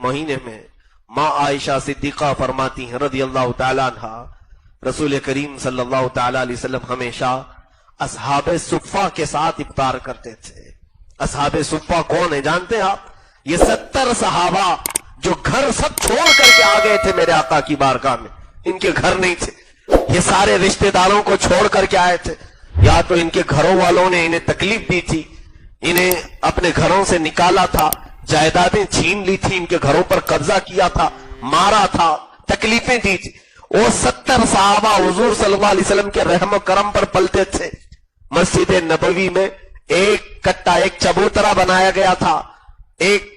महीने में माँ आयशा सिद्दीक़ा फरमाती हैं रज़ी अल्लाह ताला अन्हा, रसूल करीम सल्लल्लाहु ताला अलैहि वसल्लम हमेशा असहाबे सुफ़ा के साथ इफ्तार करते थे। असहाबे सुफ़ा कौन है जानते हैं आप? ये 70 सहाबा जो घर सब छोड़ करके आ गए थे मेरे आका की बारगाह में। इनके घर नहीं थे, ये सारे रिश्तेदारों को छोड़ करके आए थे। या तो इनके घरों वालों ने इन्हें तकलीफ दी थी, इन्हें अपने घरों से निकाला था, जायदादें छीन ली थी, इनके घरों पर कब्जा किया था, मारा था, तकलीफें दी थी। वो 70 सहाबा हुजूर सल्लल्लाहु अलैहि वसल्लम के रहम करम पर पलते थे। मस्जिद नबवी में एक कट्टा, एक चबूतरा बनाया गया था, एक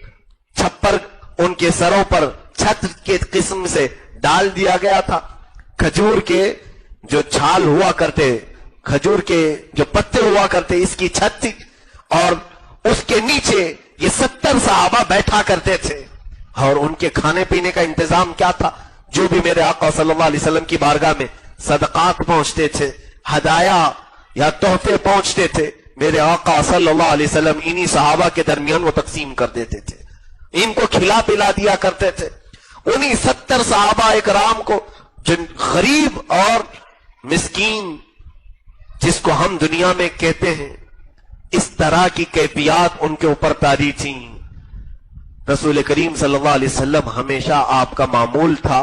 छप्पर उनके सरों पर छत के किस्म से डाल दिया गया था। खजूर के जो छाल हुआ करते, खजूर के जो पत्ते हुआ करते, इसकी छत थी और उसके नीचे ये 70 सहाबा बैठा करते थे। और उनके खाने पीने का इंतजाम क्या था? जो भी मेरे आका सल्लल्लाहु अलैहि वसल्लम की बारगाह में सदकात पहुंचते थे, हदाया या तोहफे पहुंचते थे, मेरे आका सल्लल्लाहु अलैहि वसल्लम इन्हीं सहाबा के दरमियान वो तकसीम कर देते थे, इनको खिला पिला दिया करते थे। उन्हीं 70 सहाबा इकराम को, जिन गरीब और मिस्कीन जिसको हम दुनिया में कहते हैं, इस तरह की कैफियत उनके ऊपर तारी थी। रसूल करीम सल्लल्लाहु अलैहि वसल्लम हमेशा आपका मामूल था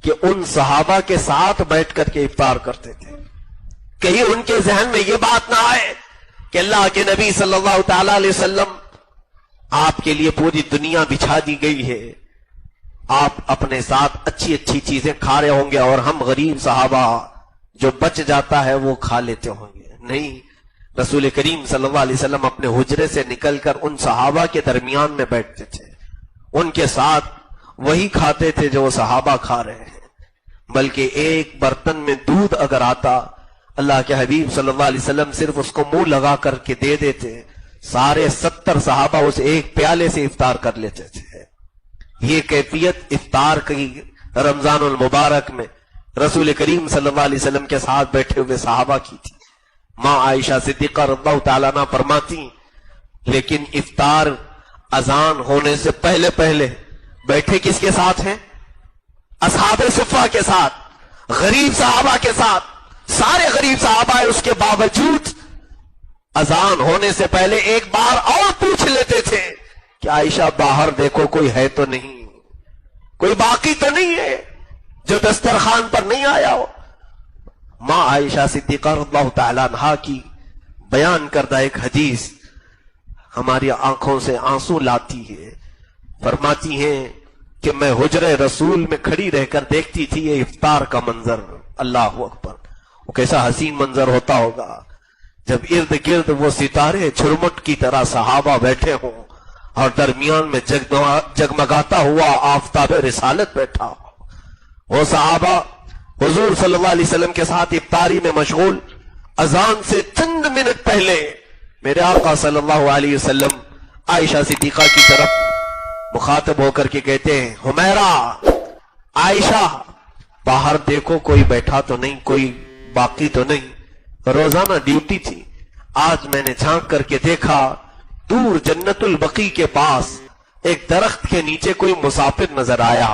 कि उन सहाबा के साथ बैठ करके इफ्तार करते थे। कहीं उनके जहन में यह बात ना आए कि अल्लाह के नबी सल्लल्लाहु ताला अलैहि वसल्लम आपके लिए पूरी दुनिया बिछा दी गई है, आप अपने साथ अच्छी अच्छी चीजें खा रहे होंगे और हम गरीब सहाबा जो बच जाता है वो खा लेते होंगे। नहीं, रसूल करीम सल्लल्लाहु अलैहि वसल्लम अपने हुजरे से निकलकर उन सहाबा के दरमियान में बैठते थे, उनके साथ वही खाते थे जो सहाबा खा रहे हैं। बल्कि एक बर्तन में दूध अगर आता, अल्लाह के हबीब सल्लल्लाहु अलैहि वसल्लम सिर्फ उसको मुंह लगा करके दे देते, सारे 70 सहाबा उस एक प्याले से इफ्तार कर लेते थे। ये कैफियत इफ्तार की रमजानुल मुबारक में रसूल करीम सल्लल्लाहु अलैहि वसल्लम के साथ बैठे हुए सहाबा की थी। माँ आयशा सिद्दीक़ा रज़ियल्लाहु ताला अन्हा फरमाती, लेकिन इफ्तार अजान होने से पहले पहले बैठे किसके साथ हैं? असहाबे सुफ़ा के साथ, गरीब सहाबा के साथ। सारे गरीब सहाबा है, उसके बावजूद अजान होने से पहले एक बार और पूछ लेते थे कि आयशा बाहर देखो कोई है तो नहीं, कोई बाकी तो नहीं है जो दस्तरखान पर नहीं आया हो। माँ आयशा सिद्दीक़ा रज़ियल्लाहु ताला अन्हा की बयान करदा एक हदीस हमारी आंखों से आंसू लाती है। फरमाती हैं कि मैं हुजरे रसूल में खड़ी रहकर देखती थी ये इफ्तार का मंजर। अल्लाह अकबर, वो कैसा हसीन मंजर होता होगा जब इर्द गिर्द वो सितारे झुरमुट की तरह सहाबा बैठे हों और दरमियान में जगमगाता हुआ आफताब रिसालत बैठा हो। वो सहाबा हुजूर सल्लल्लाहु अलैहि वसल्लम के साथ इफ्तारी में मशगूल। अजान से चंद मिनट पहले मेरे आका सल्लल्लाहु अलैहि वसल्लम आयशा सिद्दीक़ा की तरफ मुखातब होकर के कहते हैं, हुमैरा, आयशा बाहर देखो कोई बैठा तो नहीं, कोई बाकी तो नहीं। रोजाना ड्यूटी थी, आज मैंने झांक करके देखा दूर जन्नतुल बकी के पास एक दरख्त के नीचे कोई मुसाफिर नजर आया।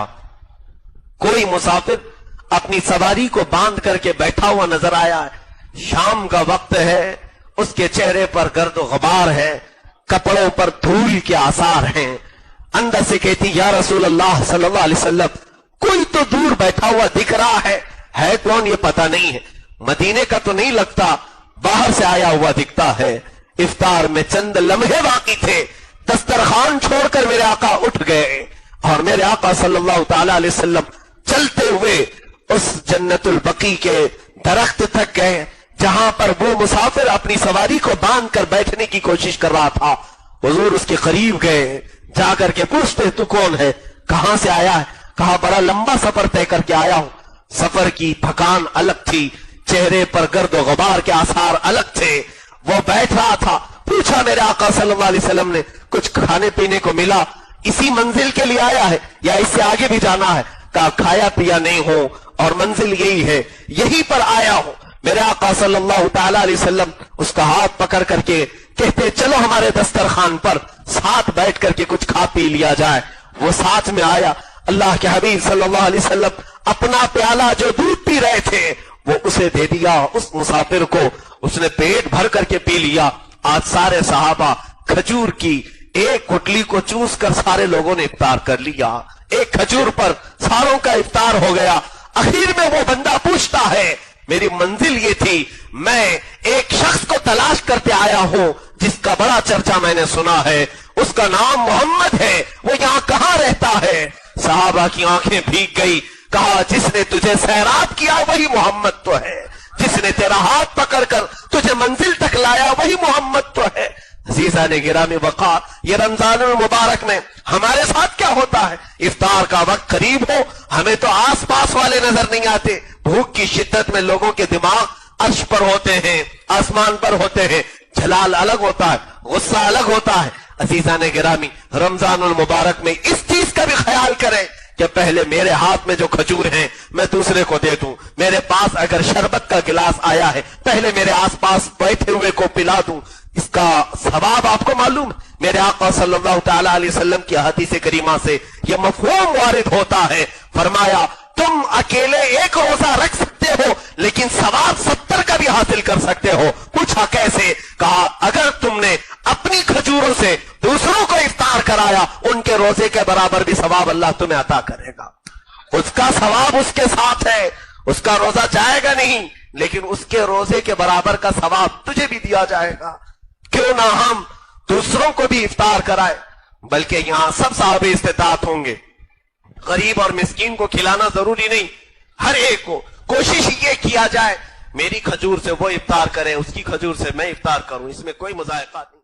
कोई मुसाफिर अपनी सवारी को बांध करके बैठा हुआ नजर आया। शाम का वक्त है, उसके चेहरे पर गर्द गुबार है, कपड़ों पर धूल के आसार हैं। अंदर से कहती, या रसूल अल्लाह सल्लल्लाहु अलैहि वसल्लम, कोई तो दूर बैठा हुआ दिख रहा है कौन ये पता नहीं है, मदीने का तो नहीं लगता, बाहर से आया हुआ दिखता है। इफ्तार में चंद लम्हे बाकी थे, दस्तरखान छोड़कर मेरे आका उठ गए और मेरे आका सल्लल्लाहु ताला अलैहि वसल्लम चलते हुए उस जन्नतुल बकी के दरख्त तक गए जहां पर वो मुसाफिर अपनी सवारी को बांध कर बैठने की कोशिश कर रहा था। हुजूर उसके करीब गए, जाकर के पूछते, तू कौन है, कहां से आया है? कहा, बड़ा लंबा सफर तय करके आया हूं। सफर की थकान अलग थी, चेहरे पर गर्द और गुबार के आसार अलग थे। वो बैठ रहा था, पूछा मेरे आका सल्लल्लाहु अलैहि वसल्लम ने, कुछ खाने पीने को मिला? इसी मंजिल के लिए आया है या इससे आगे भी जाना है? कहा, खाया पिया नहीं हो और मंजिल यही है, यहीं पर आया हूं। मेरे आका सल्लल्लाहु ताला अलैहि वसल्लम उसका हाथ पकड़ करके कहते, चलो हमारे दस्तरखान पर साथ बैठ करके कुछ खा पी लिया जाए। وہ ساتھ میں آیا, اللہ کے حبیب صلی اللہ علیہ وسلم اپنا پیالہ جو دودھ پی رہے تھے وہ اسے دے دیا, اس مسافر کو, اس نے پیٹ بھر کر کے پی لیا. آج سارے صحابہ کھجور کی ایک گٹلی کو چوس کر سارے لوگوں نے افطار کر لیا, ایک کھجور پر ساروں کا افطار ہو گیا. اخیر میں وہ بندہ پوچھتا ہے, میری منزل یہ تھی, میں ایک شخص کو تلاش کرتے آیا ہوں جس کا بڑا چرچا میں نے سنا ہے, اس کا نام محمد ہے, وہ یہاں کہاں رہتا ہے؟ صحابہ کی آنکھیں بھیگ گئی. کہا, جس نے تجھے سیراب کیا وہی محمد تو ہے, جس نے تیرا ہاتھ پکڑ کر تجھے منزل تک لایا وہی محمد تو ہے. عزیزان گرامی وقار, یہ رمضان المبارک میں ہمارے ساتھ کیا ہوتا ہے؟ افطار کا وقت قریب ہو, ہمیں تو آس پاس والے نظر نہیں آتے. بھوک کی شدت میں لوگوں کے دماغ عرش پر ہوتے ہیں, آسمان پر ہوتے ہیں, جلال الگ ہوتا ہے, غصہ الگ ہوتا ہے. عزیزان گرامی, رمضان المبارک میں اس چیز کا بھی خیال کریں کہ پہلے میرے ہاتھ میں جو کھجور ہیں میں دوسرے کو دے دوں, میرے پاس اگر شربت کا گلاس آیا ہے پہلے میرے آس پاس بیٹھے ہوئے کو پلا دوں. اس کا ثواب آپ کو معلوم, میرے آقا صلی اللہ تعالی علیہ وسلم کی حدیث کریمہ سے یہ مفہوم وارد ہوتا ہے. فرمایا, تم اکیلے ایک روزہ رکھ سکتے ہو لیکن ثواب 70 کا بھی حاصل کر سکتے ہو. پوچھا کیسے؟ کہا, اگر تم نے اپنی کھجوروں سے دوسروں کو افطار کرایا ان کے روزے کے برابر بھی ثواب اللہ تمہیں عطا کرے گا. اس کا ثواب اس کے ساتھ ہے, اس کا روزہ جائے گا نہیں لیکن اس کے روزے کے برابر کا ثواب تجھے بھی دیا جائے گا. کیوں نہ ہم دوسروں کو بھی افطار کرائے, بلکہ یہاں سب صاحب استطاعت ہوں گے. غریب اور مسکین کو کھلانا ضروری نہیں, ہر ایک کو کوشش یہ کیا جائے میری کھجور سے وہ افطار کرے, اس کی کھجور سے میں افطار کروں, اس میں کوئی مذائقہ نہیں.